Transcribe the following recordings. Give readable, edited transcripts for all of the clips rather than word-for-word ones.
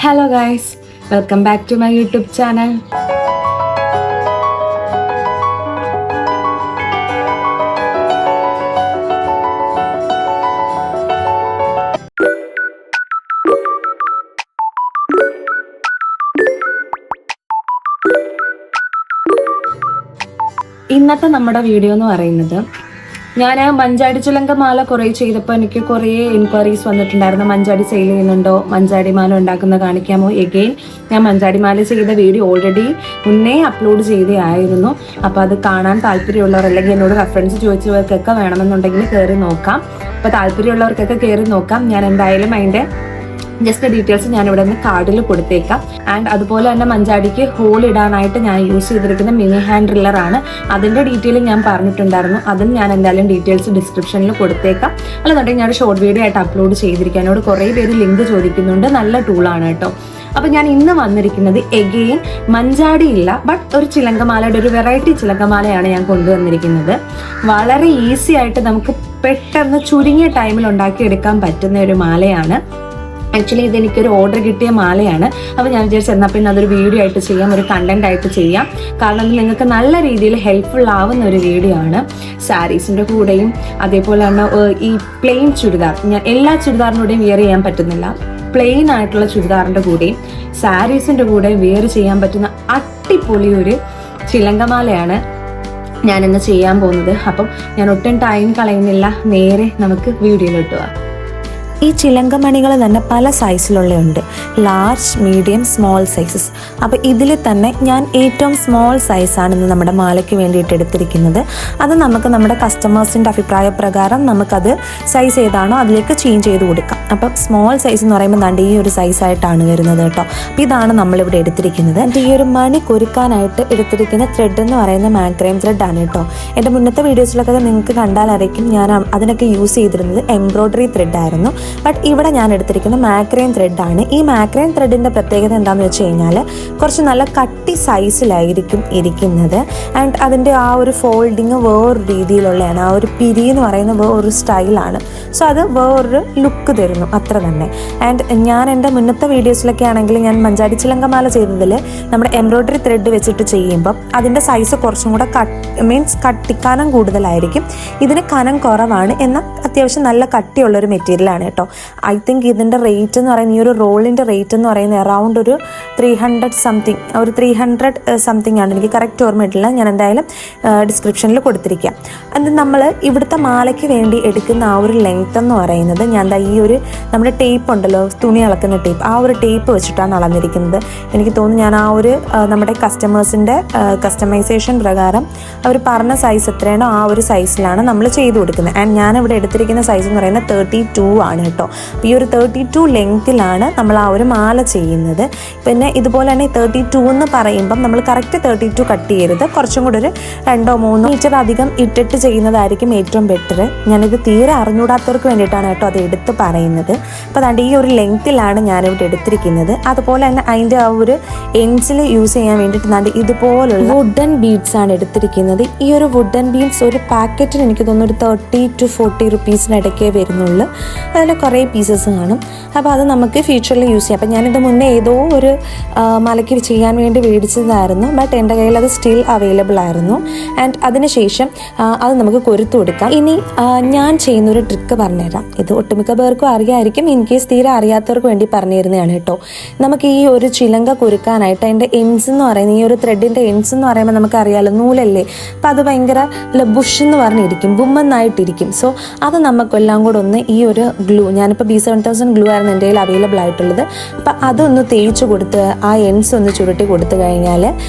Hello guys, welcome back to my YouTube channel. ഇന്നത്തെ നമ്മുടെ video എന്ന് പറയുന്നത് ഞാൻ മഞ്ചാടി ചിലങ്ക മാല കുറേ ചെയ്തപ്പോൾ എനിക്ക് കുറേ എൻക്വയറീസ് വന്നിട്ടുണ്ടായിരുന്നു. മഞ്ചാടി സെയിൽ ചെയ്യുന്നുണ്ടോ, മഞ്ചാടി മാല ഉണ്ടാക്കുന്ന കാണിക്കാമോ. എഗെയിൻ ഞാൻ മഞ്ചാടി മാല ചെയ്ത വീഡിയോ ഓൾറെഡി മുന്നേ അപ്ലോഡ് ചെയ്തതായിരുന്നു. അപ്പോൾ അത് കാണാൻ താല്പര്യമുള്ളവർ അല്ലെങ്കിൽ എന്നോട് റെഫറൻസ് ചോദിച്ചവർക്കൊക്കെ വേണമെന്നുണ്ടെങ്കിൽ കയറി നോക്കാം. അപ്പോൾ താല്പര്യമുള്ളവർക്കൊക്കെ കയറി നോക്കാം. ഞാൻ എന്തായാലും അതിൻ്റെ ജസ്റ്റ് ഡീറ്റെയിൽസ് ഞാൻ ഇവിടെ നിന്ന് കാർഡിൽ കൊടുത്തേക്കാം. ആൻഡ് അതുപോലെ തന്നെ മഞ്ചാടിക്ക് ഹോൾ ഇടാനായിട്ട് ഞാൻ യൂസ് ചെയ്തിരിക്കുന്ന മിനി ഹാൻഡ് ഡ്രില്ലറാണ്. അതിൻ്റെ ഡീറ്റെയിൽ ഞാൻ പറഞ്ഞിട്ടുണ്ടായിരുന്നു. അതും ഞാൻ എന്തായാലും ഡീറ്റെയിൽസ് ഡിസ്ക്രിപ്ഷനിൽ കൊടുത്തേക്കാം. അല്ലെന്നുണ്ടെങ്കിൽ ഞാൻ ഷോർട്ട് വീഡിയോ ആയിട്ട് അപ്ലോഡ് ചെയ്തിരിക്കാം. എന്നോട് കുറേ പേര് ലിങ്ക് ചോദിക്കുന്നുണ്ട്. നല്ല ടൂളാണ് കേട്ടോ. അപ്പോൾ ഞാൻ ഇന്ന് വന്നിരിക്കുന്നത് എഗെയിൻ മഞ്ചാടി ഇല്ല, ബട്ട് ഒരു ചിലങ്കമാലയുടെ ഒരു വെറൈറ്റി ചിലങ്കമാലയാണ് ഞാൻ കൊണ്ടുവന്നിരിക്കുന്നത്. വളരെ ഈസി ആയിട്ട് നമുക്ക് പെട്ടെന്ന് ചുരുങ്ങിയ ടൈമിൽ ഉണ്ടാക്കിയെടുക്കാൻ പറ്റുന്ന ഒരു മാലയാണ്. ആക്ച്വലി ഇതെനിക്കൊരു ഓർഡർ കിട്ടിയ മാലയാണ്. അപ്പോൾ ഞാൻ വിചാരിച്ചു എന്നാൽ പിന്നെ അതൊരു വീഡിയോ ആയിട്ട് ചെയ്യാം, ഒരു കണ്ടന്റ് ആയിട്ട് ചെയ്യാം. കാരണം അത് നിങ്ങൾക്ക് നല്ല രീതിയിൽ ഹെൽപ്ഫുൾ ആവുന്ന ഒരു വീഡിയോ ആണ്. സാരീസിൻ്റെ കൂടെയും അതേപോലെ തന്നെ ഈ പ്ലെയിൻ ചുരിദാർ, ഞാൻ എല്ലാ ചുരിദാറിനൂടെയും വെയർ ചെയ്യാൻ പറ്റുന്നില്ല. പ്ലെയിൻ ആയിട്ടുള്ള ചുരിദാറിൻ്റെ കൂടെയും സാരീസിൻ്റെ കൂടെയും വെയർ ചെയ്യാൻ പറ്റുന്ന അടിപൊളി ഒരു ചിലങ്കമാലയാണ് ഞാനിന്ന് ചെയ്യാൻ പോകുന്നത്. അപ്പം ഞാൻ ഒട്ടും ടൈം കളയുന്നില്ല, നേരെ നമുക്ക് വീഡിയോയിലോട്ട് പോവാം. ഈ ചിലങ്കമണികൾ തന്നെ പല സൈസിലുള്ളതുണ്ട്, ലാർജ്, മീഡിയം, സ്മോൾ സൈസസ്. അപ്പോൾ ഇതിൽ തന്നെ ഞാൻ ഏറ്റവും സ്മോൾ സൈസാണ് ഇന്ന് നമ്മുടെ മാലയ്ക്ക് വേണ്ടിയിട്ട് എടുത്തിരിക്കുന്നത്. അത് നമുക്ക് നമ്മുടെ കസ്റ്റമേഴ്സിൻ്റെ അഭിപ്രായ പ്രകാരം നമുക്കത് സൈസ് ഏതാണോ അതിലേക്ക് ചേഞ്ച് ചെയ്ത് കൊടുക്കാം. അപ്പം സ്മോൾ സൈസ് എന്ന് പറയുമ്പോൾ ദാണ്ട് ഈ ഒരു സൈസായിട്ടാണ് വരുന്നത് കേട്ടോ. അപ്പോൾ ഇതാണ് നമ്മളിവിടെ എടുത്തിരിക്കുന്നത്. എൻ്റെ ഈ ഒരു മണി കൊരുക്കാനായിട്ട് എടുത്തിരിക്കുന്ന ത്രെഡ് എന്ന് പറയുന്ന മാക്രൈം ത്രെഡാണ് കേട്ടോ. എൻ്റെ മുന്നത്തെ വീഡിയോസിലൊക്കെ നിങ്ങൾക്ക് കണ്ടാലായിരിക്കും ഞാൻ അതിനൊക്കെ യൂസ് ചെയ്തിരുന്നത് എംബ്രോയ്ഡറി ത്രെഡായിരുന്നു. ബട്ട് ഇവിടെ ഞാൻ എടുത്തിരിക്കുന്ന മാക്രൈൻ ത്രെഡാണ്. ഈ മാക്രൈൻ ത്രെഡിൻ്റെ പ്രത്യേകത എന്താണെന്ന് വെച്ച് കഴിഞ്ഞാൽ കുറച്ച് നല്ല കട്ടി സൈസിലായിരിക്കും ഇരിക്കുന്നത്. ആൻഡ് അതിൻ്റെ ആ ഒരു ഫോൾഡിങ് വേറൊരു രീതിയിലുള്ളതാണ്. ആ ഒരു പിരി എന്ന് പറയുന്ന വേറൊരു സ്റ്റൈലാണ്. സോ അത് വേറൊരു ലുക്ക് തരുന്നു, അത്ര തന്നെ. ആൻഡ് ഞാൻ എൻ്റെ മുന്നത്തെ വീഡിയോസിലൊക്കെ ആണെങ്കിൽ ഞാൻ മഞ്ചാടി ചിലങ്കമാല ചെയ്തതിൽ നമ്മുടെ എംബ്രോയ്ഡറി ത്രെഡ് വെച്ചിട്ട് ചെയ്യുമ്പം അതിൻ്റെ സൈസ് കുറച്ചും കൂടെ കനം കൂടുതലായിരിക്കും. ഇതിന് കനം കുറവാണ്, എന്നാൽ അത്യാവശ്യം നല്ല കട്ടിയുള്ളൊരു മെറ്റീരിയലാണ് കേട്ടോ. ഐ തിങ്ക് ഇതിൻ്റെ റേറ്റ് എന്ന് പറയുന്നത്, ഈ ഒരു റോളിൻ്റെ റേറ്റ് എന്ന് പറയുന്നത് അറൗണ്ട് ഒരു 300 സംതിങ് ആണ്. എനിക്ക് കറക്റ്റ് ഓർമ്മയിട്ടില്ല. ഞാൻ എന്തായാലും ഡിസ്ക്രിപ്ഷനിൽ കൊടുത്തിരിക്കാം. അത് നമ്മൾ ഇവിടുത്തെ മാലയ്ക്ക് വേണ്ടി എടുക്കുന്ന ആ ഒരു ലെങ്ത് എന്ന് പറയുന്നത് ഞാൻ ഈ ഒരു നമ്മുടെ ടേപ്പ് ഉണ്ടല്ലോ, തുണി അളക്കുന്ന ടേപ്പ്, ആ ഒരു ടേപ്പ് വെച്ചിട്ടാണ് അളന്നിരിക്കുന്നത്. എനിക്ക് തോന്നുന്നു ഞാൻ ആ ഒരു നമ്മുടെ കസ്റ്റമേഴ്സിൻ്റെ കസ്റ്റമൈസേഷൻ പ്രകാരം അവർ പറഞ്ഞ സൈസ് എത്രയാണോ ആ ഒരു സൈസിലാണ് നമ്മൾ ചെയ്ത് കൊടുക്കുന്നത്. ആൻഡ് ഞാനിവിടെ എടുത്തിരിക്കുന്ന സൈസ് എന്ന് പറയുന്നത് 32 ആണ് കേട്ടോ. ഈ ഒരു 32 ലെങ്ത്തിലാണ് നമ്മൾ ആ ഒരു മാല ചെയ്യുന്നത്. പിന്നെ ഇതുപോലെ തന്നെ 32 എന്ന് പറയുമ്പം നമ്മൾ കറക്റ്റ് 32 കട്ട് ചെയ്യരുത്. കുറച്ചും കൂടെ ഒരു 2-3 മീറ്റർ അധികം ഇട്ടിട്ട് ചെയ്യുന്നതായിരിക്കും ഏറ്റവും ബെറ്റർ. ഞാനിത് തീരെ അറിഞ്ഞൂടാത്തവർക്ക് വേണ്ടിയിട്ടാണ് കേട്ടോ അത് എടുത്ത് പറയുന്നത്. അപ്പോൾ അതുകൊണ്ട് ഈ ഒരു ലെങ്ത്തിലാണ് ഞാനിവിടെ എടുത്തിരിക്കുന്നത്. അതുപോലെ തന്നെ അതിൻ്റെ ആ ഒരു എൻസിൽ യൂസ് ചെയ്യാൻ വേണ്ടിയിട്ട് ഞാൻ ഇതുപോലുള്ള വുഡൻ ബീഡ്സ് ആണ് എടുത്തിരിക്കുന്നത്. ഈ ഒരു വുഡൻ ബീഡ്സ് ഒരു പാക്കറ്റിന് എനിക്ക് തോന്നുന്നു ഒരു 30 to 40 റുപ്പീസിനിടയ്ക്കേ വരുന്നുള്ളൂ. അതിൽ കുറേ പീസസ് കാണും. അപ്പോൾ അത് നമുക്ക് ഫ്യൂച്ചറിൽ യൂസ് ചെയ്യാം. അപ്പോൾ ഞാനിത് മുന്നേ ഏതോ ഒരു മലയ്ക്ക് ചെയ്യാൻ വേണ്ടി മേടിച്ചതായിരുന്നു. ബട്ട് എൻ്റെ കയ്യിൽ അത് സ്റ്റിൽ അവൈലബിൾ ആയിരുന്നു. ആൻഡ് അതിനുശേഷം അത് നമുക്ക് കൊരുത്തു കൊടുക്കാം. ഇനി ഞാൻ ചെയ്യുന്നൊരു ട്രിക്ക് പറഞ്ഞുതരാം. ഇത് ഒട്ടുമിക്ക പേർക്കും അറിയാമായിരിക്കും. ഇൻ കേസ് തീരെ അറിയാത്തവർക്ക് വേണ്ടി പറഞ്ഞു തരുന്നതാണ് കേട്ടോ. നമുക്ക് ഈ ഒരു ചിലങ്ക കൊരുക്കാനായിട്ട് അതിൻ്റെ എൻസ് എന്ന് പറയുന്നത്, ഈ ഒരു ത്രെഡിൻ്റെ എൻസ് എന്ന് പറയുമ്പോൾ നമുക്കറിയാമല്ലോ, നൂലല്ലേ. അപ്പോൾ അത് ഭയങ്കര ബുഷ് എന്ന് പറഞ്ഞിരിക്കും, ബുമ്മെന്നായിട്ടിരിക്കും. സോ അത് നമുക്കെല്ലാം കൂടെ ഒന്ന് ഈ ഒരു ഗ്ലൂ, ഞാനിപ്പോൾ B7000 ഗ്ലൂ ആയിരുന്നു എൻ്റെ കയ്യിൽ അവൈലബിൾ ആയിട്ടുള്ളത്. അപ്പം അതൊന്ന് തേച്ച് കൊടുത്ത് ആ എൻസ് ഒന്ന് ചുരുട്ടി കൊടുത്തു കഴിഞ്ഞാൽ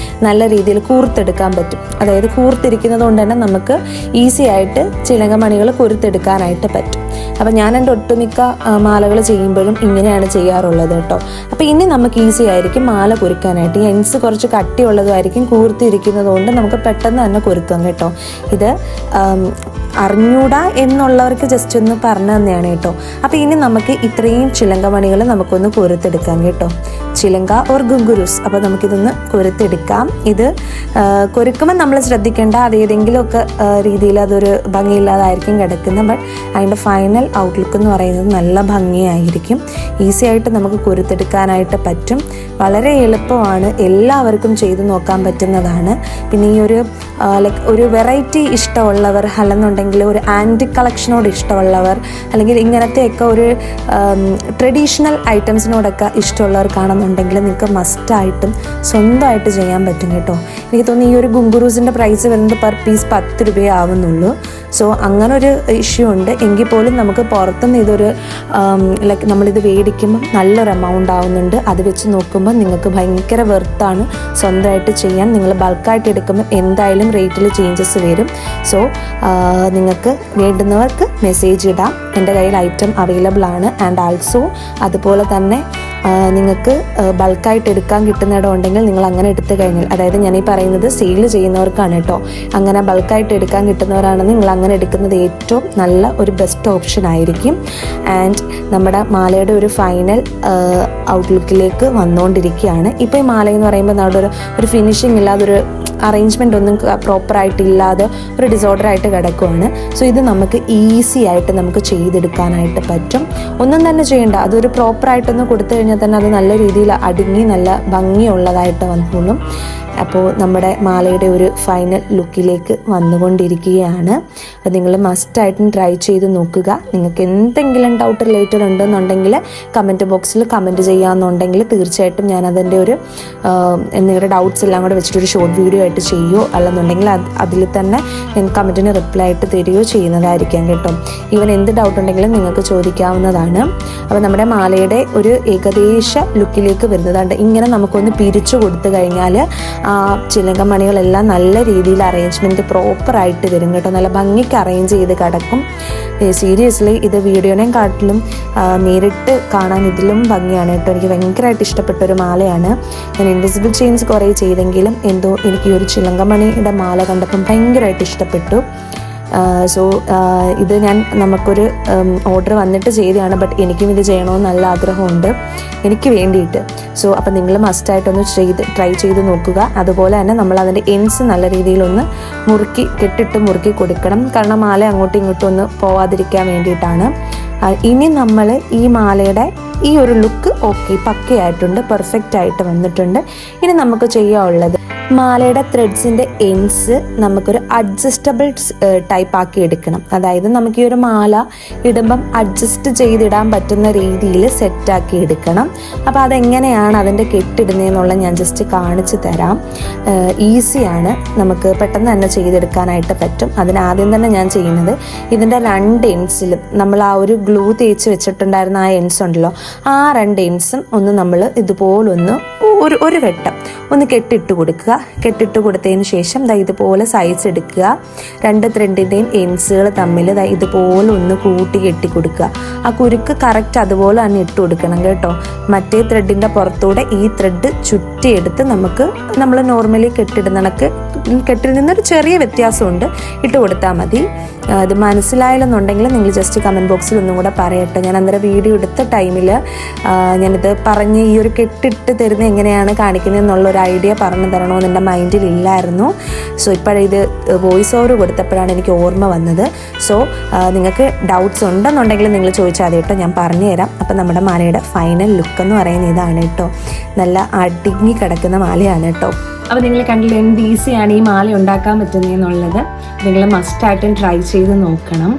നല്ല രീതിയിൽ കൂർത്തെടുക്കാൻ പറ്റും. അതായത് കൂർത്തിരിക്കുന്നത് കൊണ്ട് തന്നെ നമുക്ക് ഈസി ആയിട്ട് ചിലങ്കമണികൾ കൊരുത്തെടുക്കാനായിട്ട് പറ്റും. അപ്പം ഞാൻ എൻ്റെ ഒട്ടുമിക്ക മാലകൾ ചെയ്യുമ്പോഴും ഇങ്ങനെയാണ് ചെയ്യാറുള്ളത് കേട്ടോ. അപ്പോൾ ഇനി നമുക്ക് ഈസി ആയിരിക്കും മാല കൊരുക്കാനായിട്ട്. ഈ എൻസ് കുറച്ച് കട്ടിയുള്ളതുമായിരിക്കും, കൂർത്തിരിക്കുന്നത് കൊണ്ട് നമുക്ക് പെട്ടെന്ന് തന്നെ കൊരുക്കാം കേട്ടോ. ഇത് അറിഞ്ഞൂടാ എന്നുള്ളവർക്ക് ജസ്റ്റ് ഒന്ന് പറഞ്ഞു തന്നെയാണ് കേട്ടോ. അപ്പോൾ ഇനി നമുക്ക് ഇത്രയും ചിലങ്കമണികൾ നമുക്കൊന്ന് കൊരുത്തെടുക്കാം കേട്ടോ. ചിലങ്ക ഓർ ഗുങ്കുരൂസ്. അപ്പോൾ നമുക്കിതൊന്ന് കൊരുത്തെടുക്കാം. ഇത് കൊരുക്കുമ്പോൾ നമ്മൾ ശ്രദ്ധിക്കേണ്ട അത് ഏതെങ്കിലുമൊക്കെ രീതിയിൽ അതൊരു ഭംഗിയില്ലാതായിരിക്കും കിടക്കുന്നത്. ബട്ട് അതിൻ്റെ ഫൈനൽ ഔട്ട്ലുക്ക് എന്ന് പറയുന്നത് നല്ല ഭംഗിയായിരിക്കും. ഈസി ആയിട്ട് നമുക്ക് കൊരുത്തെടുക്കാനായിട്ട് പറ്റും. വളരെ എളുപ്പമാണ്, എല്ലാവർക്കും ചെയ്തു നോക്കാൻ പറ്റുന്നതാണ്. പിന്നെ ഈ ഒരു ലൈക്ക് ഒരു വെറൈറ്റി ഇഷ്ടമുള്ളവർ, അല്ലെന്നുണ്ടെങ്കിൽ ഒരു ആൻറ്റിക് കളക്ഷനോട് ഇഷ്ടമുള്ളവർ, അല്ലെങ്കിൽ ഇങ്ങനത്തെയൊക്കെ ഒരു ട്രഡീഷണൽ ഐറ്റംസിനോടൊക്കെ ഇഷ്ടമുള്ളവർക്കാണെന്നുണ്ടെങ്കിൽ നിങ്ങൾക്ക് മസ്റ്റായിട്ടും സ്വന്തമായിട്ട് ചെയ്യാൻ പറ്റും കേട്ടോ. എനിക്ക് തോന്നുന്നു ഈ ഒരു ഗുങ്കുറൂസിൻ്റെ പ്രൈസ് വരുന്നത് പെർ പീസ് 10 രൂപയേ ആവുന്നുള്ളൂ. സോ അങ്ങനൊരു ഇഷ്യൂ ഉണ്ട്. എങ്കിൽ പോലും നമുക്ക് പുറത്തുനിന്ന് ഇതൊരു ലൈക്ക് നമ്മളിത് മേടിക്കുമ്പം നല്ലൊരു എമൗണ്ട് ആവുന്നുണ്ട്. അത് വെച്ച് നോക്കുമ്പോൾ നിങ്ങൾക്ക് ഭയങ്കര വെർത്താണ് സ്വന്തമായിട്ട് ചെയ്യാൻ. നിങ്ങൾ ബൾക്കായിട്ട് എടുക്കുമ്പോൾ എന്തായാലും റേറ്റിൽ ചേഞ്ചസ് വരും. സോ നിങ്ങൾക്ക് വേണ്ടുന്നവർക്ക് മെസ്സേജ് ഇടാം. എൻ്റെ കയ്യിൽ ഐറ്റം അവൈലബിൾ ആണ്. ആൻഡ് ആൾസോ അതുപോലെ തന്നെ നിങ്ങൾക്ക് ബൾക്കായിട്ട് എടുക്കാൻ കിട്ടുന്നിടം ഉണ്ടെങ്കിൽ നിങ്ങൾ അങ്ങനെ എടുത്തു കഴിഞ്ഞാൽ, അതായത് ഞാനീ പറയുന്നത് സെയിൽ ചെയ്യുന്നവർക്കാണ് കേട്ടോ. അങ്ങനെ ബൾക്കായിട്ട് എടുക്കാൻ കിട്ടുന്നവരാണെന്ന് നിങ്ങൾ അങ്ങനെ എടുക്കുന്നത് ഏറ്റവും നല്ല ഒരു ബെസ്റ്റ് ഓപ്ഷൻ ആയിരിക്കും. ആൻഡ് നമ്മുടെ മാലയുടെ ഒരു ഫൈനൽ ഔട്ട്ലുക്കിലേക്ക് വന്നുകൊണ്ടിരിക്കുകയാണ്. ഇപ്പോൾ ഈ മാല എന്ന് പറയുമ്പോൾ നമ്മുടെ ഒരു ഫിനിഷിംഗ് ഇല്ലാതെ ഒരു അറേഞ്ച്മെൻ്റ് ഒന്നും പ്രോപ്പറായിട്ടില്ലാതെ ഒരു ഡിസോർഡറായിട്ട് കിടക്കുവാണ്. സോ ഇത് നമുക്ക് ഈസി ആയിട്ട് നമുക്ക് ചെയ്തെടുക്കാനായിട്ട് പറ്റും. ഒന്നും തന്നെ ചെയ്യേണ്ട, അതൊരു പ്രോപ്പറായിട്ടൊന്ന് കൊടുത്തു കഴിഞ്ഞാൽ തന്നെ അത് നല്ല രീതിയിൽ അടുങ്ങി നല്ല ഭംഗിയുള്ളതായിട്ട് വന്നോളും. അപ്പോൾ നമ്മുടെ മാലയുടെ ഒരു ഫൈനൽ ലുക്കിലേക്ക് വന്നുകൊണ്ടിരിക്കുകയാണ്. അപ്പോൾ നിങ്ങൾ മസ്റ്റായിട്ടും ട്രൈ ചെയ്ത് നോക്കുക. നിങ്ങൾക്ക് എന്തെങ്കിലും ഡൗട്ട് റിലേറ്റഡ് ഉണ്ടെന്നുണ്ടെങ്കിൽ കമൻറ്റ് ബോക്സിൽ കമൻറ്റ് ചെയ്യാമെന്നുണ്ടെങ്കിൽ തീർച്ചയായിട്ടും ഞാൻ അതിൻ്റെ ഒരു നിങ്ങളുടെ ഡൗട്ട്സ് എല്ലാം കൂടെ വെച്ചിട്ടൊരു ഷോർട്ട് വീഡിയോ ആയിട്ട് ചെയ്യുമോ, അല്ലെന്നുണ്ടെങ്കിൽ അതിൽ തന്നെ ഞാൻ കമൻറ്റിന് റിപ്ലൈ ആയിട്ട് തരികയോ ചെയ്യുന്നതായിരിക്കാം കേട്ടോ. ഈവൻ എന്ത് ഡൗട്ട് ഉണ്ടെങ്കിലും നിങ്ങൾക്ക് ചോദിക്കാവുന്നതാണ്. അപ്പോൾ നമ്മുടെ മാലയുടെ ഒരു ഏകദേശ ലുക്കിലേക്ക് വരുന്നതാണ്. ഇങ്ങനെ നമുക്കൊന്ന് പിരിച്ചു കൊടുത്തു കഴിഞ്ഞാൽ ആ ചിലങ്ക മണികളെല്ലാം നല്ല രീതിയിൽ അറേഞ്ച്മെൻറ്റ് പ്രോപ്പറായിട്ട് വരും കേട്ടോ. നല്ല ഭംഗിക്ക് അറേഞ്ച് ചെയ്ത് കിടക്കും. സീരിയസ്ലി ഇത് വീഡിയോനെയും കാട്ടിലും നേരിട്ട് കാണാൻ ഇതിലും ഭംഗിയാണ് കേട്ടോ. എനിക്ക് ഭയങ്കരമായിട്ട് ഇഷ്ടപ്പെട്ട ഒരു മാലയാണ്. ഞാൻ ഇൻവിസിബിൾ ചെയിൻസ് കുറേ ചെയ്തെങ്കിലും എന്തോ എനിക്ക് ഈ ഒരു ചിലങ്കമണിയുടെ മാല കണ്ടപ്പം ഭയങ്കരമായിട്ട് ഇഷ്ടപ്പെട്ടു. സോ ഇത് നമുക്കൊരു ഓർഡർ വന്നിട്ട് ചെയ്തതാണ്. ബട്ട് എനിക്കും ഇത് ചെയ്യണമെന്ന് നല്ല ആഗ്രഹമുണ്ട് എനിക്ക് വേണ്ടിയിട്ട്. സോ അപ്പം നിങ്ങൾ മസ്റ്റായിട്ടൊന്ന് ട്രൈ ചെയ്ത് നോക്കുക. അതുപോലെ തന്നെ നമ്മൾ അതിൻ്റെ എൻഡ്സ് നല്ല രീതിയിലൊന്ന് മുറുക്കി കൊടുക്കണം. കാരണം മാല അങ്ങോട്ടും ഇങ്ങോട്ടും ഒന്ന് പോവാതിരിക്കാൻ വേണ്ടിയിട്ടാണ്. ഇനി നമ്മൾ ഈ മാലയുടെ ഈ ഒരു ലുക്ക് ഓക്കെ പക്കയായിട്ടുണ്ട്, പെർഫെക്റ്റ് ആയിട്ട് വന്നിട്ടുണ്ട്. ഇനി നമുക്ക് ചെയ്യാനുള്ളത് മാലയുടെ ത്രെഡ്സിൻ്റെ എൻഡ്സ് നമുക്കൊരു അഡ്ജസ്റ്റബിൾ ടൈപ്പ് ആക്കി എടുക്കണം. അതായത് നമുക്ക് ഈ ഒരു മാല ഇടുമ്പം അഡ്ജസ്റ്റ് ചെയ്തിടാൻ പറ്റുന്ന രീതിയിൽ സെറ്റാക്കി എടുക്കണം. അപ്പോൾ അതെങ്ങനെയാണ് അതിൻ്റെ കെട്ടിടുന്നതെന്നുള്ളത് ഞാൻ ജസ്റ്റ് കാണിച്ചു തരാം. ഈസിയാണ്, നമുക്ക് പെട്ടെന്ന് തന്നെ ചെയ്തെടുക്കാനായിട്ട് പറ്റും. അതിനാദ്യം തന്നെ ഞാൻ ചെയ്യുന്നത് ഇതിൻ്റെ 2 എൻഡ്സിലും നമ്മൾ ആ ഒരു ഗ്ലൂ തേച്ച് വെച്ചിട്ടുണ്ടായിരുന്ന ആ എൻഡ്സ് ഉണ്ടല്ലോ, ആ 2 എൻഡ്സും ഒന്ന് നമ്മൾ ഇതുപോലൊന്ന് ഒരു വെട്ടം ഒന്ന് കെട്ടിട്ട് കൊടുക്കുക. കെട്ടിട്ട് കൊടുത്തതിന് ശേഷം ഇതുപോലെ സൈസ് എടുക്കുക. 2 ത്രെഡിൻ്റെയും എൻഡ്സുകൾ തമ്മിൽ ഇതുപോലെ ഒന്ന് കൂട്ടി കെട്ടി കൊടുക്കുക. ആ കുരുക്ക് കറക്റ്റ് അതുപോലെ തന്നെ ഇട്ട് കൊടുക്കണം കേട്ടോ. മറ്റേ ത്രെഡിൻ്റെ പുറത്തൂടെ ഈ ത്രെഡ് ചുറ്റിയെടുത്ത് നമ്മൾ നോർമലി കെട്ടിൽ നിന്നൊരു ചെറിയ വ്യത്യാസമുണ്ട്, ഇട്ട് കൊടുത്താൽ മതി. ഇത് മനസ്സിലായില്ലെന്നുണ്ടെങ്കിൽ നിങ്ങൾ ജസ്റ്റ് കമൻറ്റ് ബോക്സിൽ ഒന്നും കൂടെ പറയട്ടെ. ഞാൻ അന്നേരം വീഡിയോ എടുത്ത ടൈമിൽ ഞാനിത് പറഞ്ഞ് ഈ ഒരു കെട്ടിട്ട് തരുന്നത് എങ്ങനെയാണ് കാണിക്കുന്നത് എന്നുള്ളൊരു ഐഡിയ പറഞ്ഞു തരണമെന്ന് എൻ്റെ മൈൻഡിൽ ഇല്ലായിരുന്നു. സോ ഇപ്പോഴിത് വോയിസ് ഓവർ കൊടുത്തപ്പോഴാണ് എനിക്ക് ഓർമ്മ വന്നത്. സോ നിങ്ങൾക്ക് ഡൗട്ട്സ് ഉണ്ടെന്നുണ്ടെങ്കിൽ നിങ്ങൾ ചോദിച്ചാൽ മതി കേട്ടോ, ഞാൻ പറഞ്ഞു തരാം. അപ്പം നമ്മുടെ മാലയുടെ ഫൈനൽ ലുക്ക് എന്ന് പറയുന്നത് ഇതാണ് കേട്ടോ. നല്ല അടുങ്ങി കിടക്കുന്ന മാലയാണ് കേട്ടോ. അപ്പോൾ നിങ്ങൾ കണ്ടില്ല എന്ത് ഈസിയാണ് ഈ മാല ഉണ്ടാക്കാൻ പറ്റുന്നതെന്നുള്ളത്. നിങ്ങൾ മസ്റ്റായിട്ടും ട്രൈ ചെയ്ത് നോക്കണം.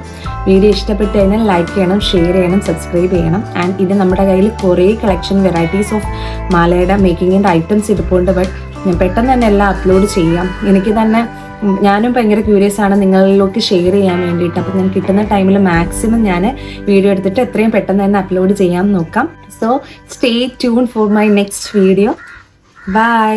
വീഡിയോ ഇഷ്ടപ്പെട്ട് കഴിഞ്ഞാൽ ലൈക്ക് ചെയ്യണം, ഷെയർ ചെയ്യണം, സബ്സ്ക്രൈബ് ചെയ്യണം. ആൻഡ് ഇത് നമ്മുടെ കയ്യിൽ കുറേ കളക്ഷൻ വെറൈറ്റീസ് ഓഫ് മാലയുടെ മേക്കിങ്ങിൻ്റെ ഐറ്റംസ് ഇരിപ്പുണ്ട്. ബട്ട് ഞാൻ പെട്ടെന്ന് തന്നെ എല്ലാം അപ്ലോഡ് ചെയ്യാം. എനിക്ക് തന്നെ ഞാനും ഭയങ്കര ക്യൂരിയസ് ആണ് നിങ്ങളിലോട്ട് ഷെയർ ചെയ്യാൻ വേണ്ടിയിട്ട്. അപ്പോൾ ഞാൻ കിട്ടുന്ന ടൈമിൽ മാക്സിമം ഞാൻ വീഡിയോ എടുത്തിട്ട് എത്രയും പെട്ടെന്ന് തന്നെ അപ്ലോഡ് ചെയ്യാൻ നോക്കാം. So stay tune for my next video. By.